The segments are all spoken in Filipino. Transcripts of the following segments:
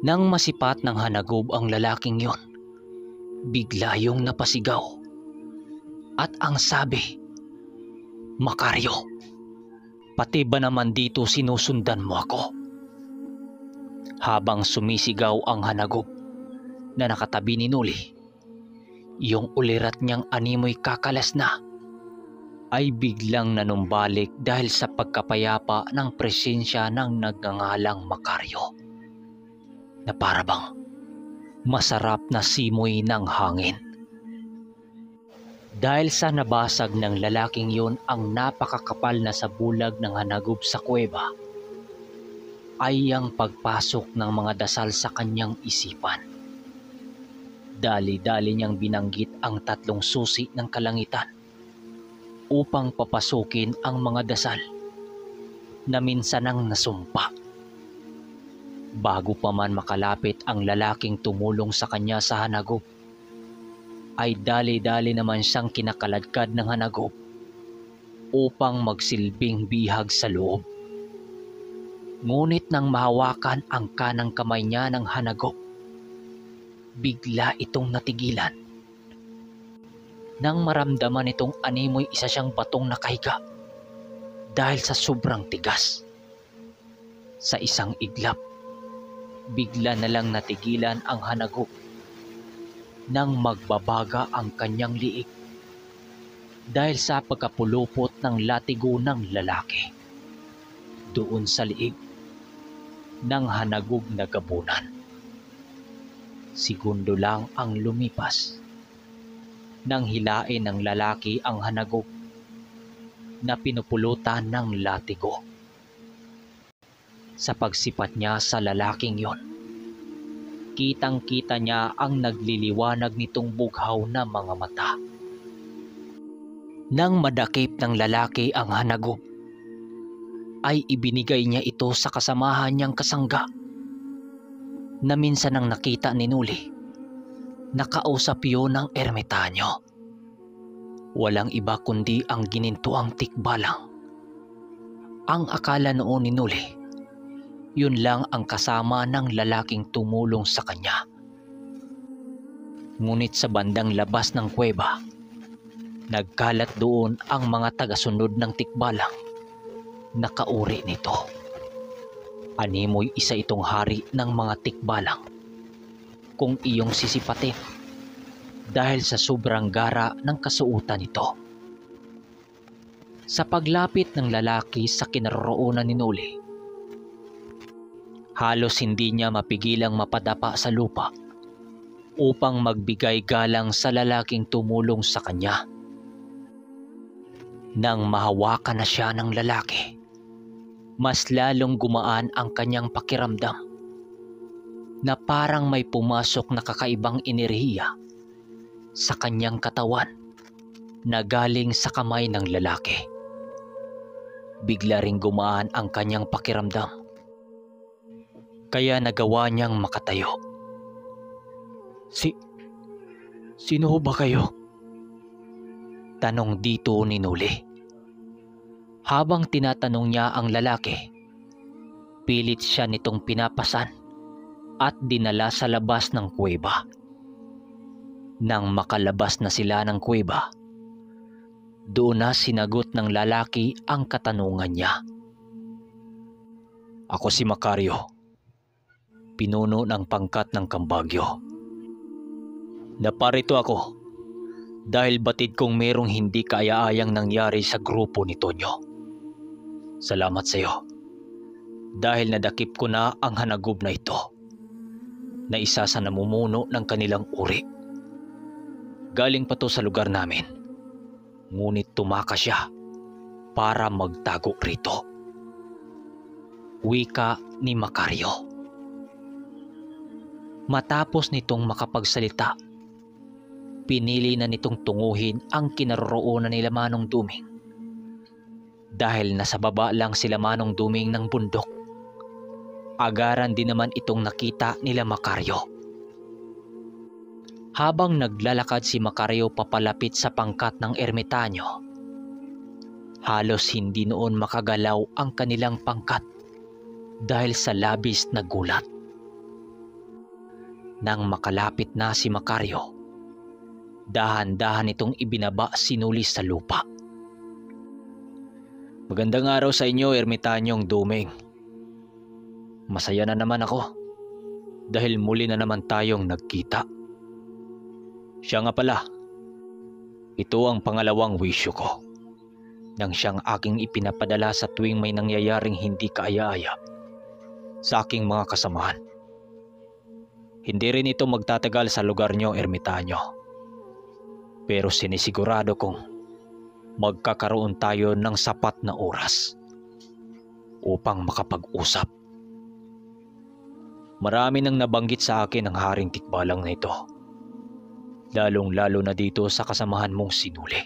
Nang masipat ng hanagob ang lalaking yon, bigla yung napasigaw. At ang sabi, "Makaryo, pati ba naman dito sinusundan mo ako?" Habang sumisigaw ang hanagob na nakatabi ni Noli, yung ulirat niyang animoy kakalas na ay biglang nanumbalik dahil sa pagkapayapa ng presensya ng nagngangalang Makaryo, na parabang masarap na simoy ng hangin. Dahil sa nabasag ng lalaking yun ang napakakapal na sabulag ng hanagob sa kuweba, ay ang pagpasok ng mga dasal sa kanyang isipan. Dali-dali niyang binanggit ang 3 susi ng kalangitan upang papasukin ang mga dasal na minsanang nasumpa. Bago pa man makalapit ang lalaking tumulong sa kanya sa hanagob, ay dali-dali naman siyang kinakaladkad ng hanagob upang magsilbing bihag sa loob. Ngunit nang mahawakan ang kanang kamay niya ng hanagob, bigla itong natigilan. Nang maramdaman itong animoy isa siyang batong nakahiga dahil sa sobrang tigas. Sa isang iglap, bigla na lang natigilan ang hanagob nang magbabaga ang kanyang liig dahil sa pagkapulupot ng latigo ng lalaki doon sa liig ng hanagob na gabunan. Segundo lang ang lumipas nang hilain ng lalaki ang hanagob na pinupulutan ng latigo. Sa pagsipat niya sa lalaking yon, kitang-kita niya ang nagliliwanag nitong bughaw na mga mata. Nang madakip ng lalaki ang hanagob, ay ibinigay niya ito sa kasamahan niyang kasangga na minsan ang nakita ni Noli. Nakausap yun ng ermitanyo. Walang iba kundi ang ginintuang tikbalang. Ang akala noon ni Noli, yun lang ang kasama ng lalaking tumulong sa kanya. Ngunit sa bandang labas ng kuweba, nagkalat doon ang mga tagasunod ng tikbalang. Nakauri nito. Animoy isa itong hari ng mga tikbalang kung iyong sisipatin dahil sa sobrang gara ng kasuotan nito. Sa paglapit ng lalaki sa kinaroroonan ni Noli, halos hindi niya mapigilang mapadapa sa lupa upang magbigay galang sa lalaking tumulong sa kanya. Nang mahawakan na siya ng lalaki, mas lalong gumaan ang kanyang pakiramdam na parang may pumasok na kakaibang enerhiya sa kanyang katawan na galing sa kamay ng lalaki. Bigla ring gumaan ang kanyang pakiramdam, kaya nagawa niyang makatayo. Sino ho ba kayo?" tanong dito ni Noli. Habang tinatanong niya ang lalaki, pilit siya nitong pinapasan at dinala sa labas ng kuweba. Nang makalabas na sila ng kuweba, doon na sinagot ng lalaki ang katanungan niya. "Ako si Makaryo, pinuno ng pangkat ng Kambagyo. Naparito ako dahil batid kong merong hindi kaaya-ayang nangyari sa grupo ni Tonyo. Salamat sa iyo dahil nadakip ko na ang hanagob na ito na isa sa namumuno ng kanilang uri. Galing pa to sa lugar namin, ngunit tumakas siya para magtago rito." Wika ni Makaryo. Matapos nitong makapagsalita, pinili na nitong tunguhin ang kinaroroonan nila Manong Duming. Dahil nasa baba lang sila Manong Duming ng bundok, agaran din naman itong nakita nila Makaryo. Habang naglalakad si Makaryo papalapit sa pangkat ng ermitanyo, halos hindi noon makagalaw ang kanilang pangkat dahil sa labis na gulat. Nang makalapit na si Macario, dahan-dahan itong ibinaba sinuli sa lupa. Magandang araw sa inyo, Ermitanyong Duming. Masaya na naman ako dahil muli na naman tayong nagkita. Siya nga pala, ito ang pangalawang wisyo ko nang siyang aking ipinapadala sa tuwing may nangyayaring hindi kaaya-aya sa aking mga kasamahan. Hindi rin ito magtatagal sa lugar nyo, Ermitanyo. Pero sinisigurado kong magkakaroon tayo ng sapat na oras upang makapag-usap. Marami nang nabanggit sa akin ang Haring Tikbalang na ito, lalong-lalo na dito sa kasamahan mong sinuli,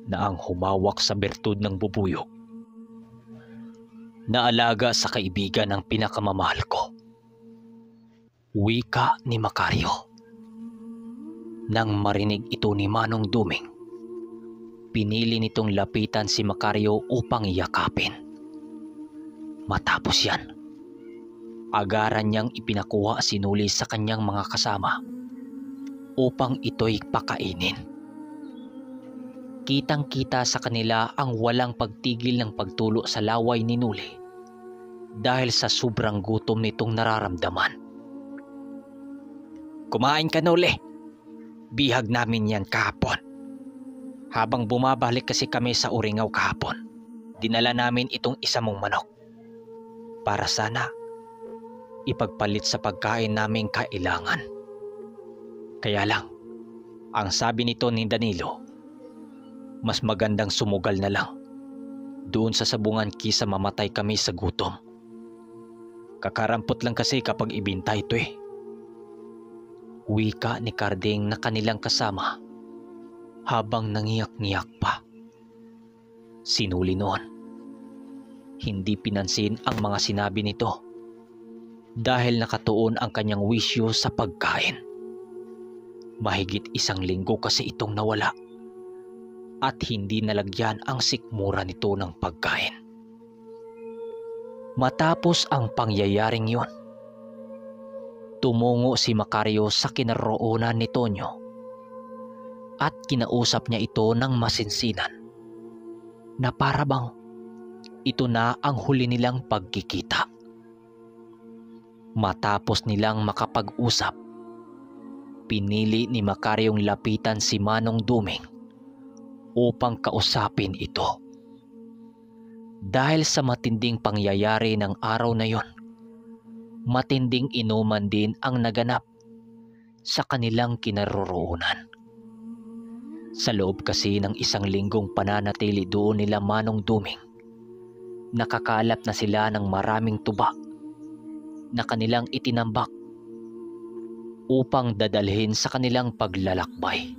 na ang humawak sa bertud ng bubuyog, na alaga sa kaibigan ng pinakamamahal ko. Wika ni Macario. Nang marinig ito ni Manong Duming, pinili nitong lapitan si Macario upang yakapin. Matapos yan, agaran niyang ipinakuha sinuli sa kanyang mga kasama upang ito'y pakainin. Kitang-kita sa kanila ang walang pagtigil ng pagtulo sa laway ni Nuli dahil sa sobrang gutom nitong nararamdaman. Kumain ka, Nuli. Bihag namin yan kahapon. Habang bumabalik kasi kami sa Uringaw kahapon, dinala namin itong isa mong manok para sana ipagpalit sa pagkain naming kailangan. Kaya lang, ang sabi nito ni Danilo, mas magandang sumugal na lang doon sa sabungan kisa mamatay kami sa gutom. Kakarampot lang kasi kapag ibinta ito eh. Wika ni Carding na kanilang kasama habang nangiyak-ngiyak pa. Sinuli noon, hindi pinansin ang mga sinabi nito dahil nakatuon ang kanyang wisyo sa pagkain. Mahigit 1 linggo kasi itong nawala at hindi nalagyan ang sikmura nito ng pagkain. Matapos ang pangyayaring yon, tumungo si Macario sa kinaroroonan ni Tonyo at kinausap niya ito ng masinsinan na para bang ito na ang huli nilang pagkikita. Matapos nilang makapag-usap, pinili ni Macaryong lapitan si Manong Duming upang kausapin ito. Dahil sa matinding pangyayari ng araw na yon, matinding inuman din ang naganap sa kanilang kinaroroonan. Sa loob kasi ng 1 linggong pananatili doon nila Manong Duming, nakakalap na sila ng maraming tuba na kanilang itinambak upang dadalhin sa kanilang paglalakbay.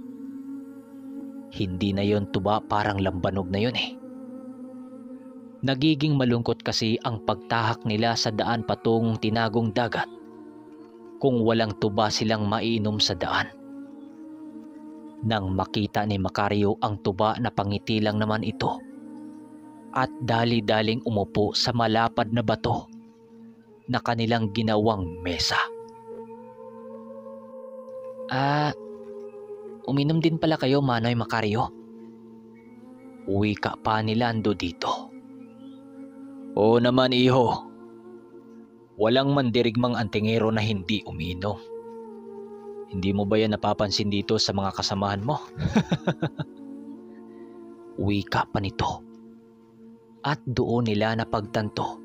Hindi na yon tuba, parang lambanog na yon eh. Nagiging malungkot kasi ang pagtahak nila sa daan patungong Tinagong Dagat kung walang tuba silang maiinom sa daan. Nang makita ni Macario ang tuba na pangiti lang naman ito at dali-daling umupo sa malapad na bato na kanilang ginawang mesa. Uminom din pala kayo, Manoy Macario? Wika pa ni Lando dito. Oo naman, iho. Walang mandirigmang antingero na hindi umiinom. Hindi mo ba yan napapansin dito sa mga kasamahan mo? Wika pa nito. At doon nila napagtanto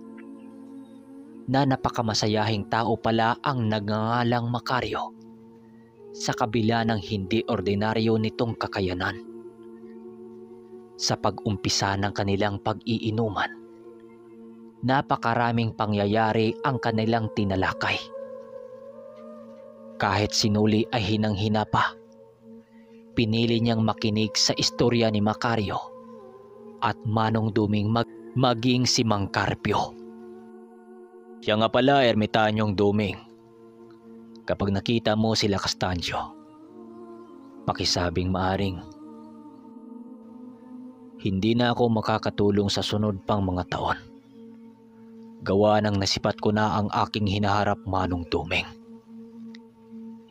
na napakamasayahing tao pala ang nagngangalang Macario sa kabila ng hindi ordinaryo nitong kakayanan. Sa pag-umpisa ng kanilang pag-iinuman, napakaraming pangyayari ang kanilang tinalakay. Kahit sinuli ay hinang-hina pa, pinili niyang makinig sa istorya ni Macario at Manong Duming maging si Mang Carpio. Siya nga pala, Ermitanyong Duming. Kapag nakita mo sila Castanyo, pakisabing maaring hindi na ako makakatulong sa sunod pang mga taon. Gawa ng nasipat ko na ang aking hinaharap, Manong Duming.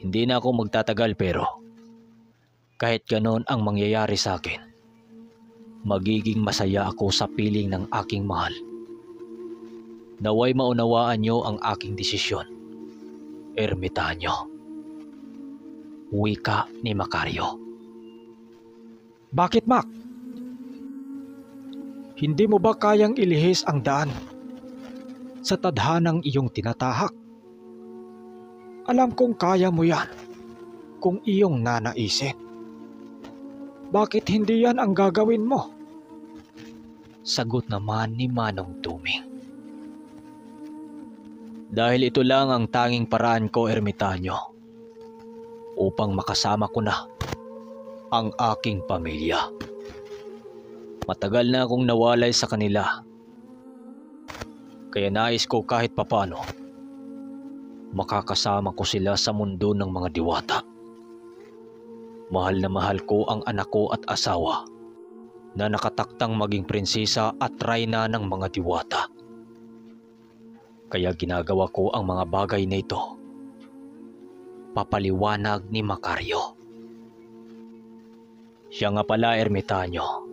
Hindi na ako magtatagal pero kahit ganon ang mangyayari sa akin, magiging masaya ako sa piling ng aking mahal. Naway maunawaan niyo ang aking desisyon, ermitanyo. Wika ni Macario. Bakit, Mac? Hindi mo ba kayang ilihis ang daan sa tadhanang iyong tinatahak? Alam kong kaya mo yan kung iyong nanaisin. Bakit hindi yan ang gagawin mo? Sagot naman ni Manong Tuming. Dahil ito lang ang tanging paraan ko, ermitanyo, upang makasama ko na ang aking pamilya. Matagal na akong nawalay sa kanila. Kaya nais ko kahit papano makakasama ko sila sa mundo ng mga diwata. Mahal na mahal ko ang anak ko at asawa na nakataktang maging prinsesa at reyna ng mga diwata. Kaya ginagawa ko ang mga bagay na ito. Papaliwanag ni Macario. Siya nga pala, ermitanyo.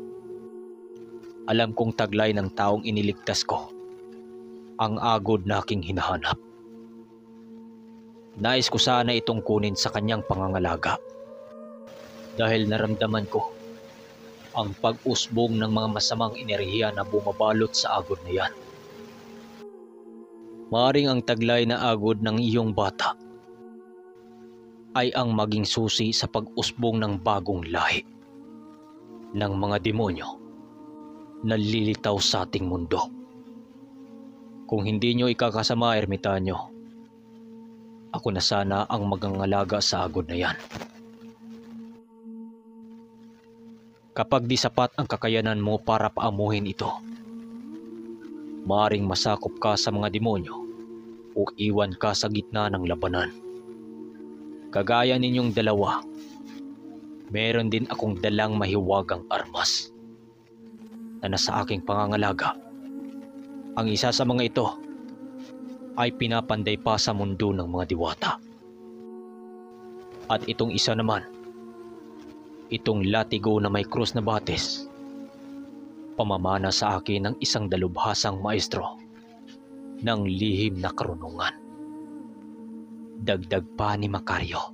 Alam kong taglay ng taong iniligtas ko ang agod na aking hinahanap. Nais ko sana itong kunin sa kanyang pangangalaga dahil naramdaman ko ang pag-usbong ng mga masamang enerhiya na bumabalot sa agod na yan. Maaring ang taglay na agod ng iyong bata ay ang maging susi sa pag-usbong ng bagong lahi ng mga demonyo na lilitaw sa ating mundo. Kung hindi nyo ikakasama, ermitanyo, ako na sana ang magangalaga sa agod na yan. Kapag di sapat ang kakayanan mo para paamuhin ito, maaring masakop ka sa mga demonyo o iwan ka sa gitna ng labanan. Kagaya ninyong dalawa, meron din akong dalang mahiwagang armas na nasa aking pangangalaga. Ang isa sa mga ito ay pinapanday pa sa mundo ng mga diwata. At itong isa naman, itong latigo na may krus na batis, pamamana sa akin ng isang dalubhasang maestro ng lihim na karunungan. Dagdag pa ni Macario.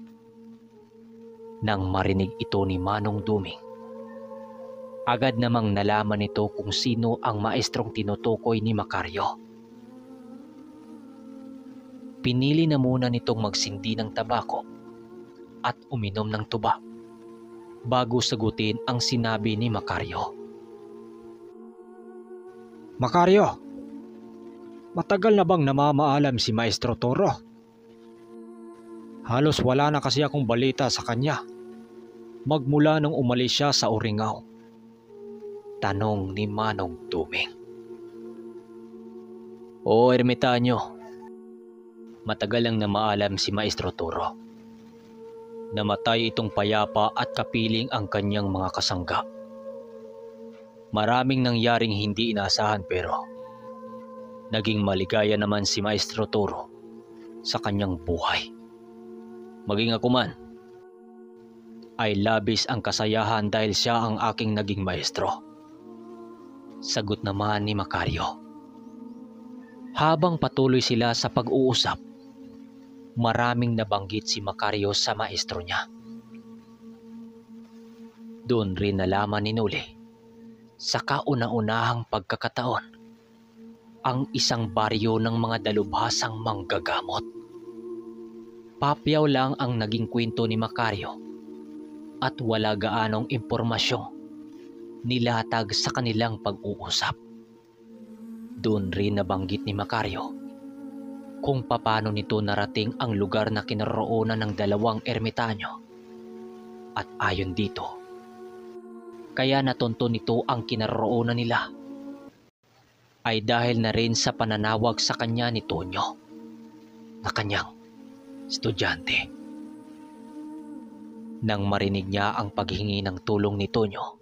Nang marinig ito ni Manong Duming, agad namang nalaman nito kung sino ang maestrong tinutukoy ni Macario. Pinili na muna nitong magsindi ng tabako at uminom ng tuba bago sagutin ang sinabi ni Macario. Macario, matagal na bang namamaalam si Maestro Toro? Halos wala na kasi akong balita sa kanya magmula nung umalis siya sa Uringao. Tanong ni Manong Tuming. Oo, ermitanyo. Matagal lang namaalam si Maestro Toro. Namatay itong payapa at kapiling ang kanyang mga kasangga. Maraming nangyaring hindi inaasahan pero naging maligaya naman si Maestro Toro sa kanyang buhay. Maging ako man ay labis ang kasayahan dahil siya ang aking naging maestro. Sagot naman ni Macario. Habang patuloy sila sa pag-uusap, maraming nabanggit si Macario sa maestro niya. Doon rin nalaman ni Nuli sa kauna-unahang pagkakataon ang isang baryo ng mga dalubhasang manggagamot. Papyaw lang ang naging kwento ni Macario at wala gaanong impormasyong nilatag sa kanilang pag-uusap. Doon rin nabanggit ni Macario kung paano nito narating ang lugar na kinaroonan ng dalawang ermitanyo. At ayon dito, kaya natunto nito ang kinaroonan nila ay dahil na rin sa pananawag sa kanya ni Tonyo na kanyang estudyante. Nang marinig niya ang paghingi ng tulong ni Tonyo,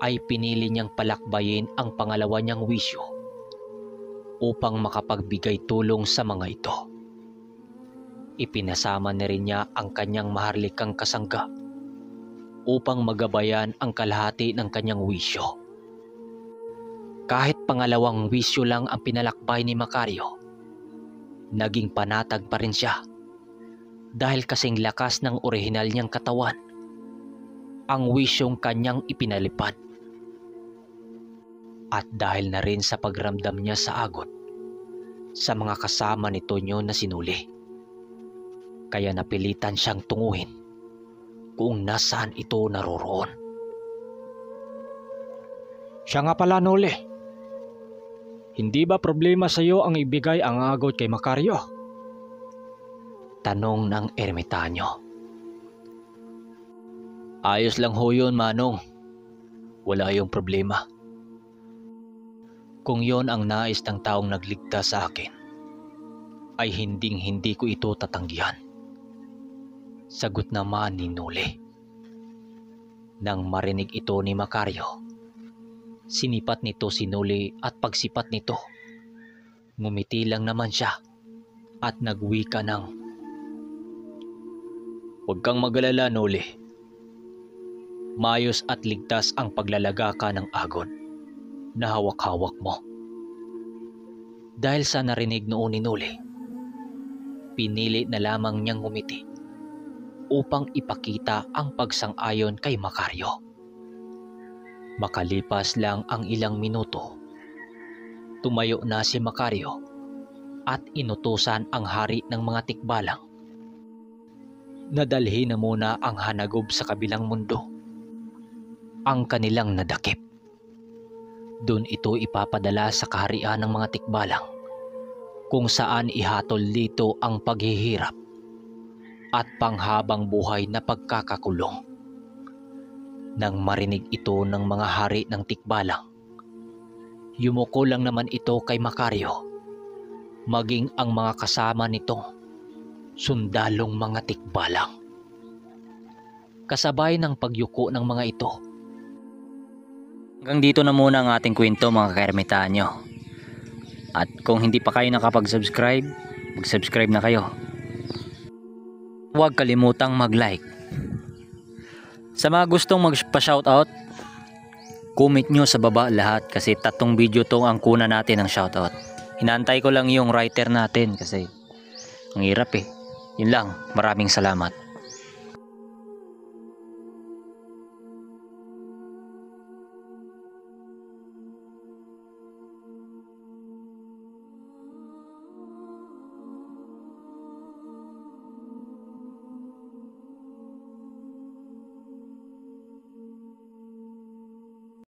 ay pinili niyang palakbayin ang pangalawa niyang wisyo upang makapagbigay tulong sa mga ito. Ipinasama na rin niya ang kanyang maharlikang kasangga upang magabayan ang kalahati ng kanyang wisyo. Kahit pangalawang wisyo lang ang pinalakbay ni Macario, naging panatag pa rin siya dahil kasing lakas ng orihinal niyang katawan ang wisyong kanyang ipinalipad. At dahil na rin sa pagramdam niya sa agot sa mga kasama ni Tonyo na sinuli, kaya napilitan siyang tunguhin kung nasaan ito naroroon. Siya nga pala, Noli. Hindi ba problema sa iyo ang ibigay ang agot kay Macario? Tanong ng ermitanyo. Ayos lang ho yun, Manong. Wala yung problema. Kung yon ang nais ng taong nagligtas sa akin, ay hindi ko ito tatanggihan. Sagot naman ni Noli. Nang marinig ito ni Macario, sinipat nito si Noli at pagsipat nito, ngumiti lang naman siya at nagwika ng, "Huwag kang mag-alala, Noli. Maayos at ligtas ang paglalagaka ng agon na hawak-hawak mo." Dahil sa narinig noon ni Noli, pinili na lamang niyang ngumiti upang ipakita ang pagsang-ayon kay Macario. Makalipas lang ang ilang minuto, tumayo na si Macario at inutusan ang hari ng mga tikbalang na dalhin na muna ang hanagob sa kabilang mundo, ang kanilang nadakip. Doon ito ipapadala sa kaharian ng mga tikbalang kung saan ihatol dito ang paghihirap at panghabang buhay na pagkakakulong. Nang marinig ito ng mga hari ng tikbalang, yumuko lang naman ito kay Macario, maging ang mga kasama nitong sundalong mga tikbalang. Kasabay ng pagyuko ng mga ito. Hanggang dito na muna ang ating kwento, mga kaermitanyo. At kung hindi pa kayo nakapag-subscribe, mag-subscribe na kayo. Huwag kalimutang mag-like. Sa mga gustong magpa-shoutout, comment nyo sa baba lahat kasi 3 video to ang kuna natin ng shoutout. Hinantay ko lang yung writer natin kasi ang hirap eh. Yun lang, maraming salamat.